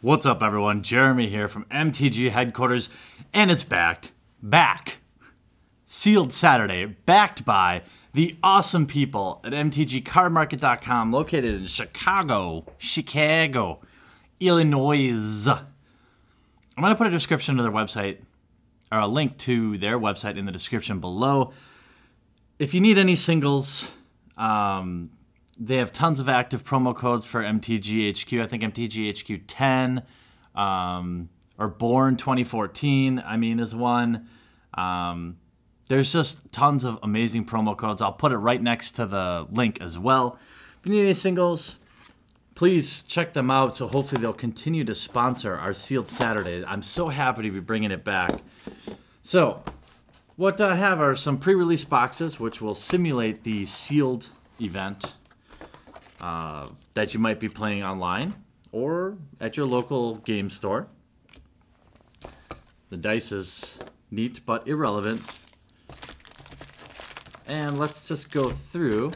What's up, everyone? Jeremy here from MTG headquarters, and it's back. Sealed Saturday, backed by the awesome people at MTGCardMarket.com, located in Chicago, Illinois. I'm going to put a description to their website, or a link to their website in the description below. If you need any singles, they have tons of active promo codes for MTGHQ. I think MTGHQ 10 or Born 2014, is one. There's just tons of amazing promo codes. I'll put it right next to the link as well. If you need any singles, please check them out. So hopefully they'll continue to sponsor our Sealed Saturday. I'm so happy to be bringing it back. So what I have are some pre-release boxes, which will simulate the Sealed event that you might be playing online or at your local game store. The dice is neat but irrelevant. And let's just go through.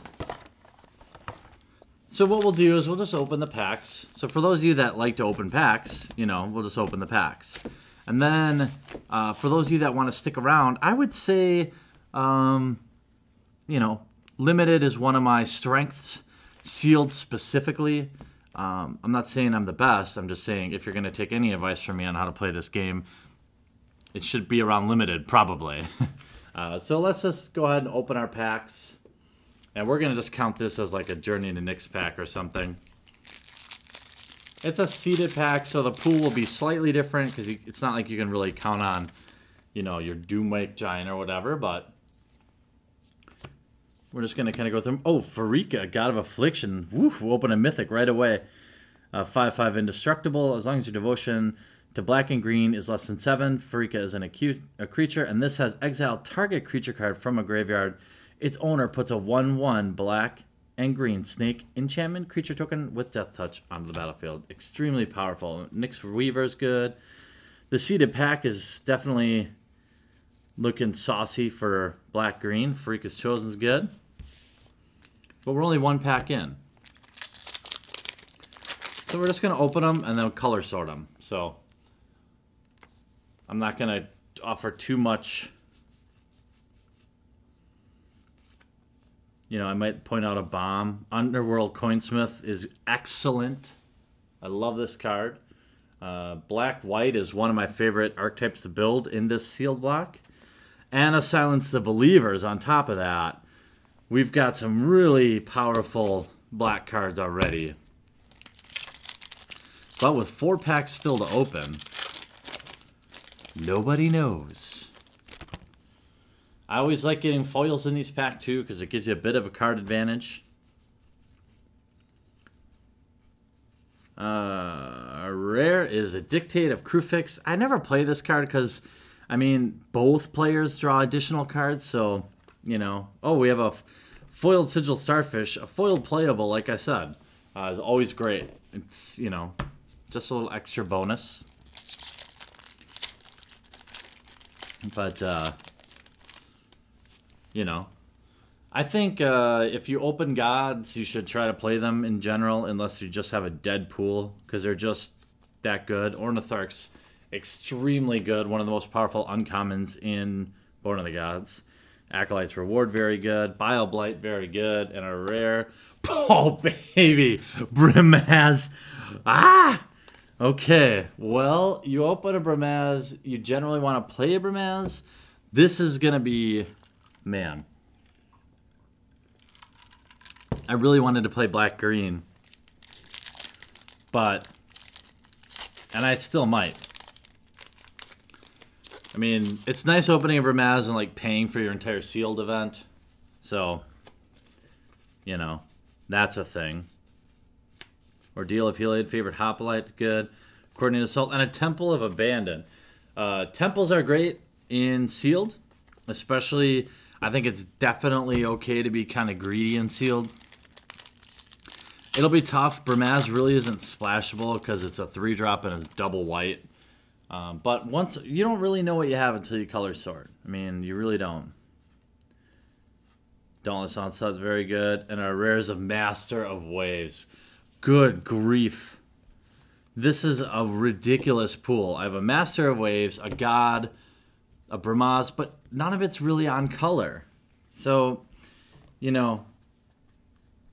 So what we'll do is we'll just open the packs. So for those of you that like to open packs, we'll just open the packs. And then for those of you that want to stick around, I would say, limited is one of my strengths. Sealed specifically. I'm not saying I'm the best. I'm just saying if you're going to take any advice from me on how to play this game, it should be around limited, probably. So let's just go ahead and open our packs. And we're going to just count this as like a Journey to Nyx pack or something. It's a seeded pack, so the pool will be slightly different because it's not like you can really count on, your Doomwake Giant or whatever, but we're just going to kind of go through them. Oh, Pharika, God of Affliction. Woo, we'll open a Mythic right away. 5/5 Indestructible. As long as your devotion to black and green is less than 7, Pharika is a creature, and this has exile target creature card from a graveyard. Its owner puts a 1/1 black and green snake enchantment creature token with Death Touch onto the battlefield. Extremely powerful. Nyx Weaver is good. The seeded pack is definitely looking saucy for black-green. Pharika's Chosen is good. But we're only one pack in. So we're just going to open them and then color sort them. So I'm not going to offer too much. I might point out a bomb. Underworld Coinsmith is excellent. I love this card. Black-white is one of my favorite archetypes to build in this sealed block. And a Silence the Believers on top of that. We've got some really powerful black cards already. But with 4 packs still to open, nobody knows. I always like getting foils in these packs too because it gives you a bit of a card advantage. Rare is a Dictate of Kruphix. I never play this card because, both players draw additional cards, so, Oh, we have a foiled Sigil Starfish. A foiled playable, like I said, is always great. It's, just a little extra bonus. But, I think if you open gods, you should try to play them in general, unless you just have a dead pool, because they're just that good. Ornitharch's extremely good, one of the most powerful uncommons in Born of the Gods. Acolyte's Reward, very good. Bile-Blight, very good. And a rare, oh baby, Brimaz. Okay, well, you open a Brimaz, you generally want to play a Brimaz. This is going to be, man. I really wanted to play black-green. And I still might. It's nice opening a Brimaz and, paying for your entire sealed event. So, that's a thing. Ordeal of Heliod, favorite Hoplite, good. Coordinated Assault, and a Temple of Abandon. Temples are great in sealed, especially, I think it's definitely okay to be kind of greedy in sealed. It'll be tough. Brimaz really isn't splashable because it's a 3-drop and it's double white. But once you don't really know what you have until you color sort. You really don't. Dauntless Onslaught is very good. And our rare is a Master of Waves. Good grief. This is a ridiculous pool. I have a Master of Waves, a God, a Bramaz, but none of it's really on color. So, you know,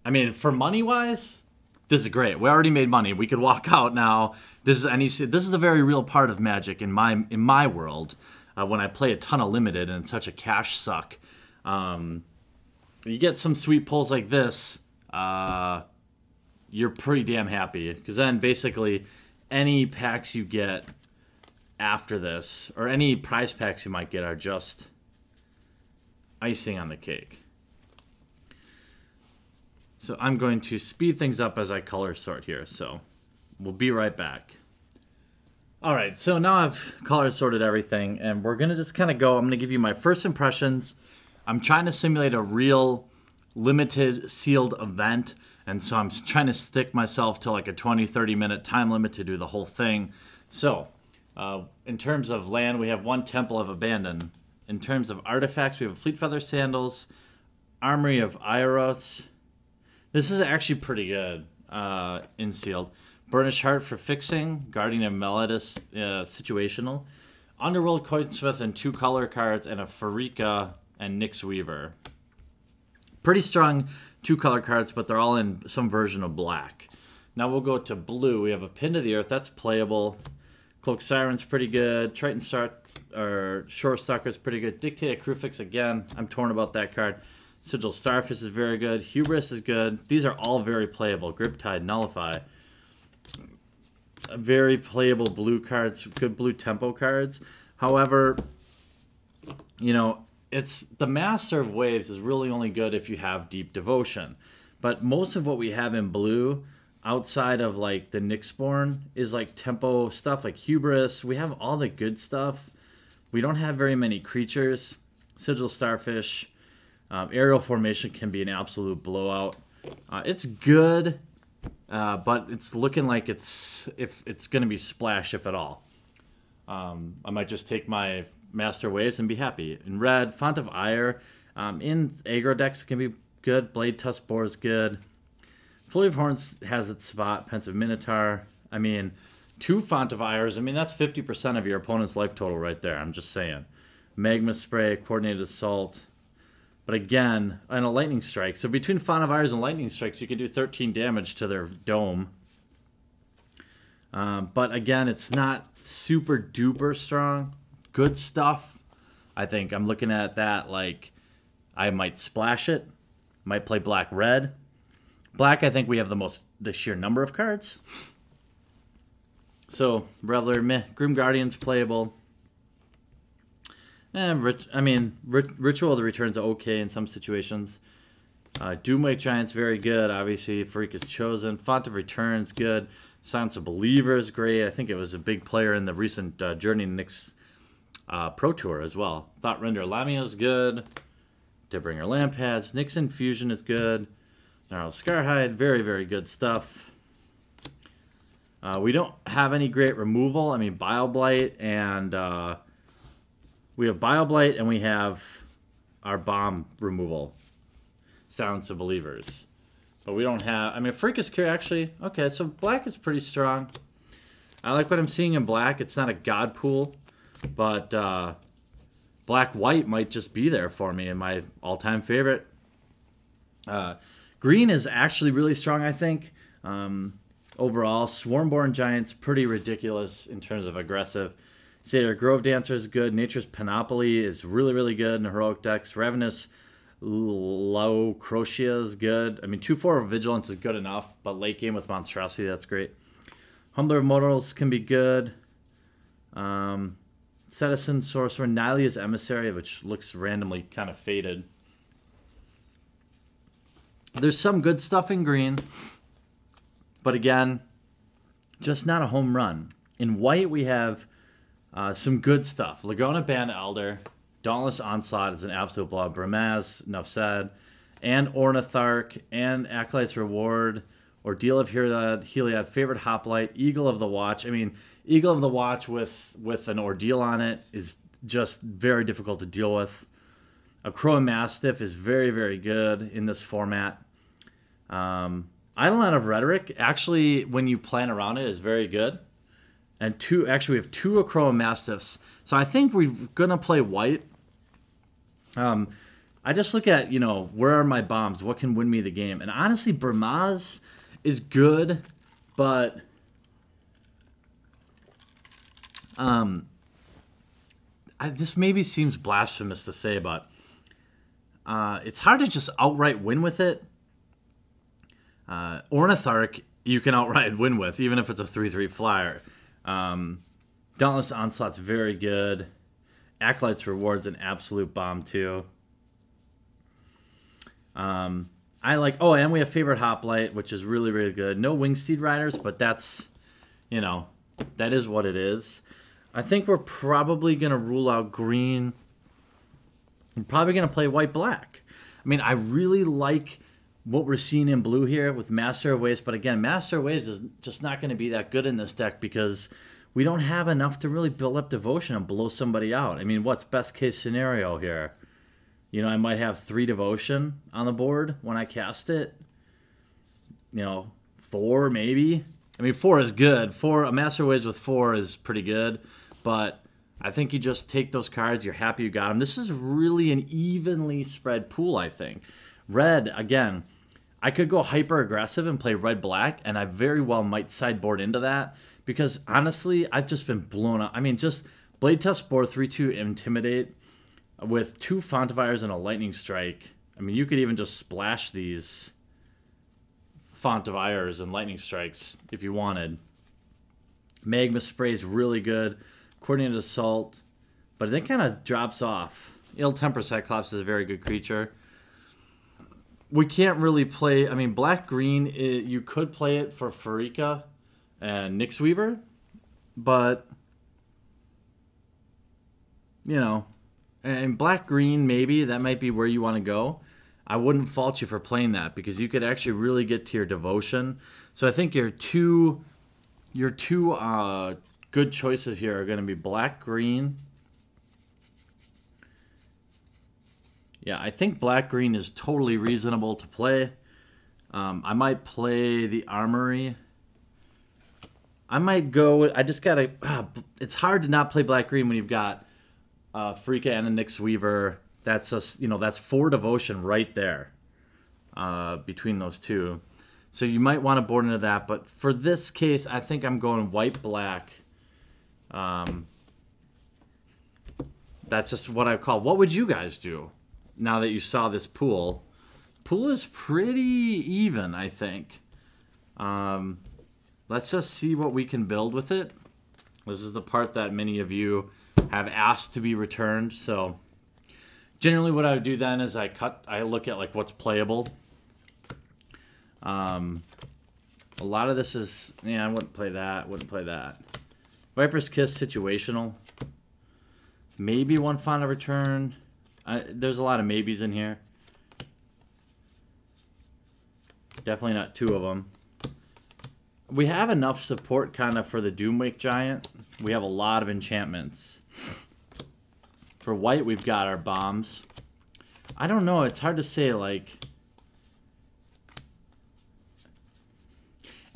I mean, for money-wise, this is great. We already made money. We could walk out now. This is a very real part of Magic in my world. When I play a ton of limited and it's such a cash suck, you get some sweet pulls like this. You're pretty damn happy, because then basically any packs you get after this, or any prize packs you might get, are just icing on the cake. So I'm going to speed things up as I color sort here, so we'll be right back. All right, so now I've color sorted everything, and we're gonna just kind of go. I'm gonna give you my first impressions. I'm trying to simulate a real limited sealed event, and so I'm trying to stick myself to like a 20-30 minute time limit to do the whole thing. So in terms of land, we have one Temple of Abandon. In terms of artifacts, we have Fleet Feather Sandals, Armory of Iros. This is actually pretty good in sealed. Burnished Heart for fixing, Guardian of Melodis situational, Underworld Coinsmith and 2 color cards, and a Pharika and Nyx Weaver. Pretty strong 2 color cards, but they're all in some version of black. Now we'll go to blue. We have a Pin to the Earth, that's playable. Cloak Siren's pretty good. Triton Shore Stalker's pretty good. Dictate Crufix again. I'm torn about that card. Sigil Starfish is very good. Hubris is good. These are all very playable. Griptide, Nullify. Very playable blue cards, good blue tempo cards. However, you know, it's the Master of Waves is really only good if you have Deep Devotion. But most of what we have in blue, outside of like the Nyxborn, is like tempo stuff like Hubris. We have all the good stuff. We don't have very many creatures. Sigil Starfish. Aerial Formation can be an absolute blowout. It's good, but it's looking like it's going to be splash, if at all. I might just take my Master Waves and be happy. In red, Font of Ire. In aggro decks, it can be good. Blade Tusk Boar is good. Flurry of Horns has its spot. Pensive Minotaur. I mean, 2 Font of Ires. I mean, that's 50% of your opponent's life total right there. I'm just saying. Magma Spray, Coordinated Assault. But again, and a Lightning Strike. So between Font of Ires and Lightning Strikes, you can do 13 damage to their dome. But again, it's not super duper strong. Good stuff. I think I'm looking at that like I might splash it. Might play black-red. Black, I think we have the sheer number of cards. So, Reveler, meh. Grim Guardian's playable. Ritual of the Return's okay in some situations. Doomwake Giant's very good. Obviously, Freak is Chosen. Font of Return's good. Silence of Believer is great. I think it was a big player in the recent Journey to Nyx Pro Tour as well. Thought Render Lamia is good. Deadbringer Lampads. Nyx Infusion is good. Gnarled Scarhide, very, very good stuff. We don't have any great removal. I mean, Bioblight and... we have Bioblight and we have our bomb removal. Silence of Believers. But we don't have... I mean, Freak is Cure, actually... Okay, so black is pretty strong. I like what I'm seeing in black. It's not a god pool, but black-white might just be there for me in my all-time favorite. Green is actually really strong, I think. Overall, Swarmborn Giant's pretty ridiculous in terms of aggressive. Satyr Grove Dancer is good. Nature's Panoply is really, really good in heroic decks. Ravenous Laucrocia is good. I mean, 2/4 Vigilance is good enough, but late game with Monstrosity, that's great. Humbler of Mortals can be good. Citizen Sorcerer, Nylia's Emissary, which looks randomly kind of faded. There's some good stuff in green, but again, just not a home run. In white, we have some good stuff. Lagona Band Elder, Dauntless Onslaught is an absolute blowout. Bramaz, enough said. And Ornitharch, and Acolyte's Reward, Ordeal of Heliod, Favorite Hoplite, Eagle of the Watch. I mean, Eagle of the Watch with an Ordeal on it is just very difficult to deal with. A Crow Mastiff is very, very good in this format. I Eidolon of Rhetoric, actually, when you plan around it, is very good. And we have 2 Akroa Mastiffs. So I think we're going to play white. I just look at, where are my bombs? What can win me the game? And honestly, Burmaz is good, but this maybe seems blasphemous to say, but it's hard to just outright win with it. Ornithark, you can outright win with, even if it's a 3/3 flyer. Dauntless Onslaught's very good. Acolyte's Reward's an absolute bomb, too. I like... Oh, and we have Favorite Hoplite, which is really, really good. No Wingsteed Riders, but that's... that is what it is. I think we're probably going to rule out green. I'm probably going to play white-black. I mean, I really like what we're seeing in blue here with Master of Waves. But again, Master of Waves is just not going to be that good in this deck because we don't have enough to really build up Devotion and blow somebody out. I mean, what's best case scenario here? I might have 3 Devotion on the board when I cast it. 4 maybe. I mean, 4 is good. A Master of Waves with 4 is pretty good. But I think you just take those cards. You're happy you got them. This is really an evenly spread pool, I think. Red, again, I could go hyper aggressive and play red-black, and I very well might sideboard into that because, honestly, I've just been blown up. I mean, just Blade Tough Spore, 3/2 Intimidate with 2 Fontifiers and a Lightning Strike. I mean, you could even just splash these Fontifiers and Lightning Strikes if you wanted. Magma Spray is really good. Coordinated Assault, but it then kind of drops off. Ill-Temper Cyclops is a very good creature. We can't really play... I mean, black-green, you could play it for Pharika and Nyxweaver, but, and black-green, maybe, that might be where you want to go. I wouldn't fault you for playing that because you could actually really get to your Devotion. So I think your two good choices here are going to be black-green. Yeah, I think black-green is totally reasonable to play. I might play the Armory. I might go... I just got to... it's hard to not play black-green when you've got Pharika and a Nyxweaver. That's just, that's 4 Devotion right there between those 2. So you might want to board into that. But for this case, I think I'm going white-black. That's just what I call... What would you guys do? Now that you saw this pool. Pool is pretty even, I think. Let's just see what we can build with it. This is the part that many of you have asked to be returned. So generally what I would do then is I look at like what's playable. A lot of this is, I wouldn't play that. Viper's Kiss, situational. Maybe 1 Font of Return. There's a lot of maybes in here. Definitely not 2 of them. We have enough support kind of for the Doomwake Giant. We have a lot of enchantments. For white, we've got our bombs. I don't know. It's hard to say, like...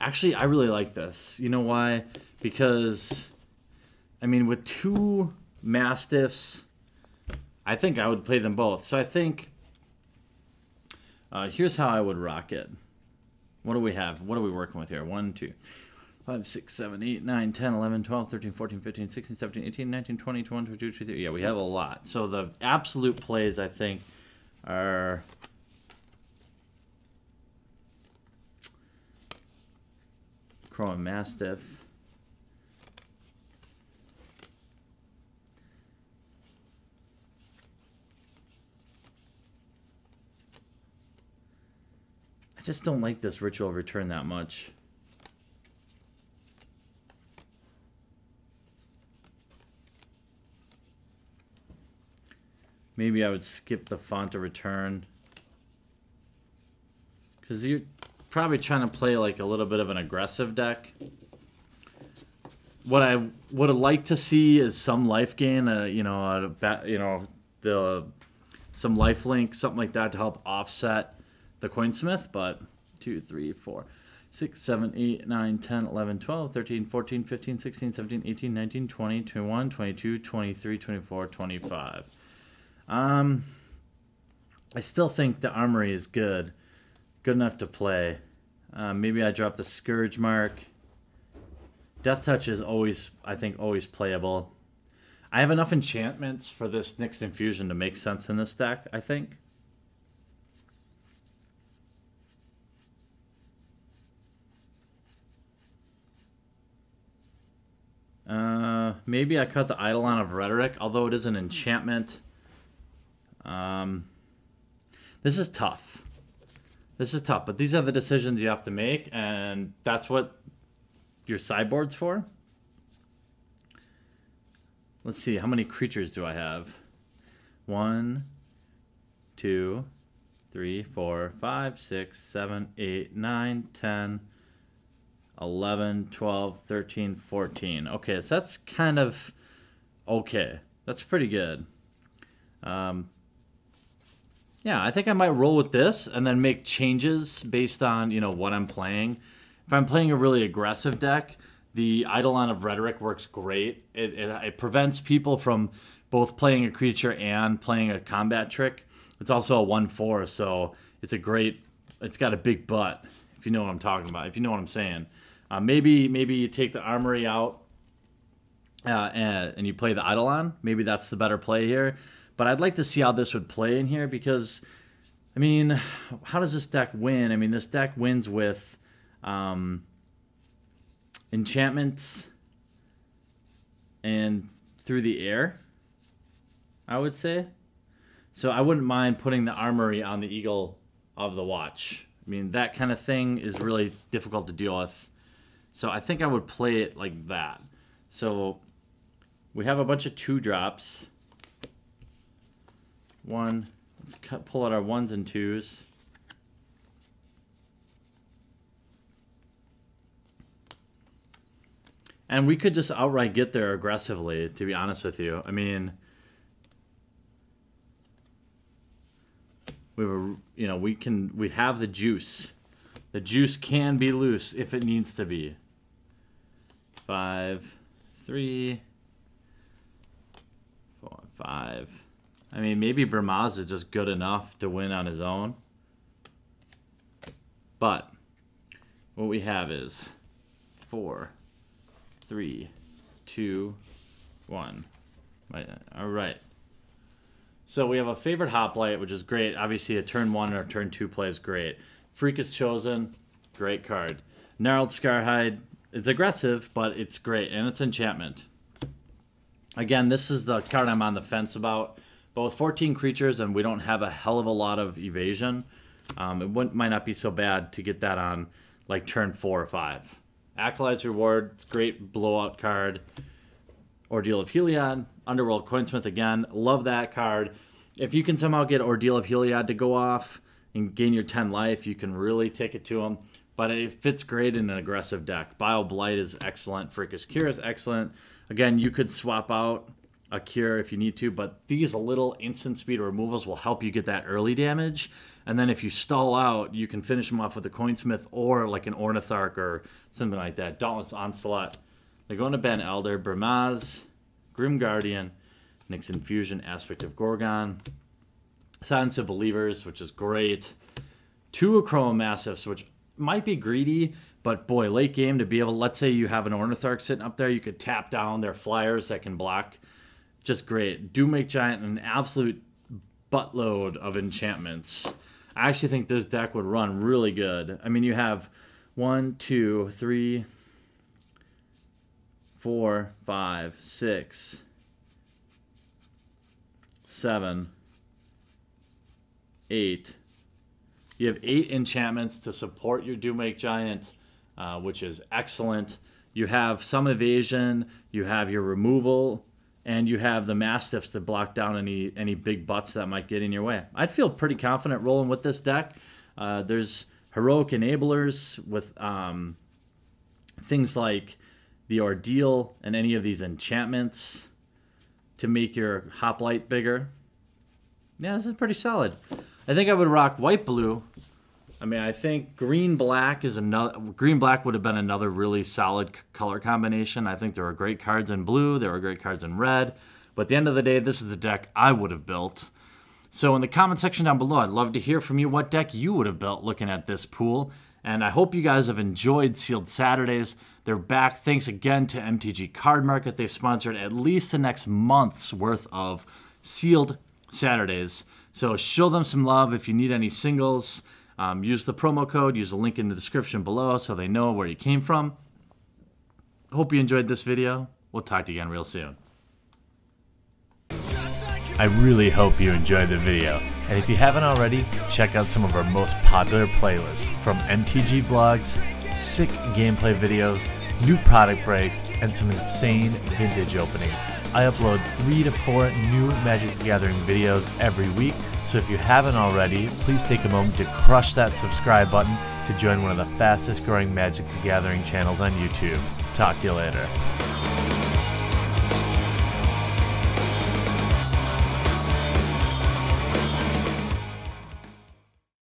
Actually, I really like this. You know why? Because, I mean, with 2 Mastiffs... I think I would play them both. So I think here's how I would rock it. What do we have? What are we working with here? 1, 2, 5, 6, 7, 8, 9, 10, 11, 12, 13, 14, 15, 16, 17, 18, 19, 20, 21, 22, 23. Yeah, we have a lot. So the absolute plays, I think, are... Chroma Mastiff. I just don't like this Ritual of Return that much. Maybe I would skip the Font of Return. Because you're probably trying to play like a little bit of an aggressive deck. What I would have liked to see is some life gain, some life link, something like that to help offset the Coinsmith, but 2, 3, 4, 6, 7, 8, 9, 10, 11, 12, 13, 14, 15, 16, 17, 18, 19, 20, 21, 22, 23, 24, 25. I still think the Armory is good. Good enough to play. Maybe I drop the Scourge Mark. Death Touch is always, I think, always playable. I have enough enchantments for this Nyx Infusion to make sense in this deck, I think. Maybe I cut the Eidolon of Rhetoric, although it is an enchantment. This is tough. This is tough, but these are the decisions you have to make, and that's what your sideboard's for. Let's see, how many creatures do I have? 1, 2, 3, 4, 5, 6, 7, 8, 9, 10, 11, 12, 13, 14. Okay, so that's kind of okay. That's pretty good. Yeah, I think I might roll with this and then make changes based on, you know, what I'm playing. If I'm playing a really aggressive deck, the Eidolon of Rhetoric works great. It prevents people from both playing a creature and playing a combat trick. It's also a 1/4, so it's got a big butt, if you know what I'm talking about, if you know what I'm saying. Maybe you take the Armory out and you play the Eidolon. Maybe that's the better play here. But I'd like to see how this would play in here because, I mean, how does this deck win? I mean, this deck wins with enchantments and through the air, I would say. So I wouldn't mind putting the Armory on the Eagle of the Watch. I mean, that kind of thing is really difficult to deal with. So I think I would play it like that. So we have a bunch of 2-drops. Let's pull out our 1s and 2s. And we could just outright get there aggressively, to be honest with you. I mean, we have the juice. The juice can be loose if it needs to be. 5, 3, 4, 5. I mean, maybe Bramaz is just good enough to win on his own. But what we have is 4, 3, 2, 1. All right. So we have a favorite Hoplite, which is great. Obviously, a turn 1 or turn 2 play is great. Freak is Chosen, great card. Gnarled Scarhide, it's aggressive, but it's great, and it's enchantment. Again, this is the card I'm on the fence about. Both 14 creatures, and we don't have a hell of a lot of evasion. It might not be so bad to get that on like turn 4 or 5. Acolyte's Reward, it's a great blowout card. Ordeal of Heliod, Underworld Coinsmith again, love that card. If you can somehow get Ordeal of Heliod to go off and gain your 10 life, you can really take it to him. But it fits great in an aggressive deck. Bile Blight is excellent. Freakish Cure is excellent. Again, you could swap out a Cure if you need to, but these little instant speed removals will help you get that early damage. And then if you stall out, you can finish them off with a Coinsmith or like an Ornitharch or something like that. Dauntless Onslaught. They're going to Ben Elder, Bramaz, Grim Guardian, Nyx Infusion, Aspect of Gorgon, Silence of Believers, which is great. 2 Chroma Massifs, which might be greedy, but boy, late game to be able, let's say you have an Ornitharch sitting up there, you could tap down their flyers that can block. Just great. Doomwake Giant, an absolute buttload of enchantments. I actually think this deck would run really good. I mean, you have 1, 2, 3, 4, 5, 6, 7, 8. You have 8 enchantments to support your Doomwake Giant, which is excellent. You have some evasion, you have your removal, and you have the Mastiffs to block down any big butts that might get in your way. I'd feel pretty confident rolling with this deck. There's heroic enablers with things like the Ordeal and any of these enchantments to make your Hoplite bigger. Yeah, this is pretty solid. I think I would rock white-blue I mean, I think green-black would have been another really solid color combination. I think there were great cards in blue. There were great cards in red. But at the end of the day, this is the deck I would have built. So in the comment section down below, I'd love to hear from you what deck you would have built looking at this pool. And I hope you guys have enjoyed Sealed Saturdays. They're back. Thanks again to MTG Card Market. They've sponsored at least the next month's worth of Sealed Saturdays. So show them some love. If you need any singles, use the promo code. Use the link in the description below so they know where you came from. Hope you enjoyed this video. We'll talk to you again real soon. I really hope you enjoyed the video, and if you haven't already, check out some of our most popular playlists from MTG vlogs, sick gameplay videos, new product breaks, and some insane vintage openings. I upload 3 to 4 new Magic the Gathering videos every week, so if you haven't already, please take a moment to crush that subscribe button to join one of the fastest growing Magic the Gathering channels on YouTube. Talk to you later.